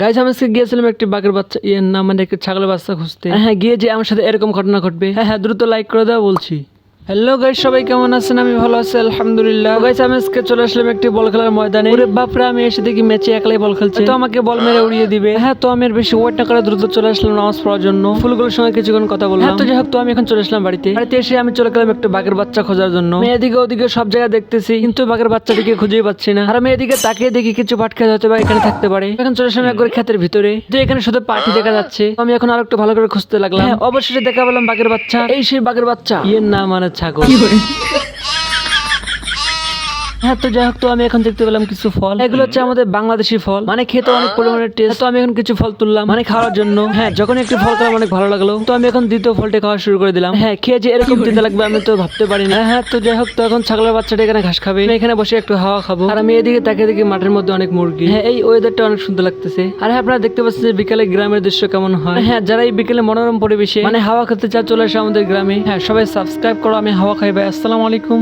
Guys আমি আজকে গিয়েছিলাম একটি বাঘের বাচ্চা না মানে একটি ছাগলের বাচ্চা খুঁজতে। হ্যাঁ গিয়ে যে আমার সাথে এরকম ঘটনা ঘটবে। হ্যাঁ দ্রুত লাইক করে দাও বলছি। হ্যালো গাইস, সবাই কেমন আছেন? আমি ভালো আছি আলহামদুলিল্লাহ। গাইস আমি আজকে চলে আসলাম একটি বল খেলার ময়দানে। ওরে বাপরে, আমি এসে দেখি ম্যাচে একলাই বল খেলছে, তো আমাকে বল মেরে উড়িয়ে দিবে। হ্যাঁ তো আমি আর বেশি ওয়েট না করে দ্রুত চলে আসলাম নামাজ পড়ার জন্য। ফুলগুলোর সঙ্গে কিছুক্ষণ কথা বললাম। হ্যাঁ তো যাই হোক, তো আমি এখন চলে আসলাম বাড়িতে এসে আমি চলে গেলাম একটু বাঘের বাচ্চা খোঁজার জন্য। এদিকে ওদিকে সব জায়গায় দেখতেছি, কিন্তু বাঘের বাচ্চাটিকে খুঁজেই পাচ্ছি না। আর আমি এদিকে তাকিয়ে দেখি কিছু পাট খেত হয়তো বা এখানে থাকতে পারে। এখন চলে আসলাম একবার ক্ষেতের ভিতরে, তো এখানে শুধু পাটি দেখা যাচ্ছে। আমি এখন আর একটু ভালো করে খুঁজতে লাগলাম। হ্যাঁ অবশেষে দেখা পেলাম বাঘের বাচ্চা। এই সেই বাঘের বাচ্চা না মানে ছাগল। হ্যাঁ তো যাই হোক, তো আমি এখন দেখতে পেলাম কিছু ফল। এগুলো হচ্ছে আমাদের বাংলাদেশি ফল, মানে খেতে অনেক পরিমাণের টেস্ট। তো আমি এখন কিছু ফল তুললাম মানে খাওয়ার জন্য। হ্যাঁ যখন একটি ফল খেলাম অনেক ভালো লাগলো, তো আমি এখন দ্বিতীয় ফলটা খাওয়া শুরু করে দিলাম। হ্যাঁ খেয়ে যে এরকম দিতে লাগবে আমি তো ভাবতে পারিনি। হ্যাঁ তো যাই হোক, তো এখন ছাগলের বাচ্চাটা এখানে ঘাস খাবে, আমি এখানে বসে একটু হাওয়া খাবো। আর আমি এদিকে তাকিয়ে দেখি মাঠের মধ্যে অনেক মুরগি। হ্যাঁ এই ওয়েদারটা অনেক সুন্দর লাগতেছে। আর হ্যাঁ আপনারা দেখতে পাচ্ছেন যে বিকালে গ্রামের দৃশ্য কেমন হয়। হ্যাঁ যারা এই বিকেলে মনোরম পরিবেশে মানে হাওয়া খেতে চা চলে আসে আমাদের গ্রামে। হ্যাঁ সবাই সাবস্ক্রাইব করো, আমি হাওয়া খাই ভাই। আসসালামু আলাইকুম।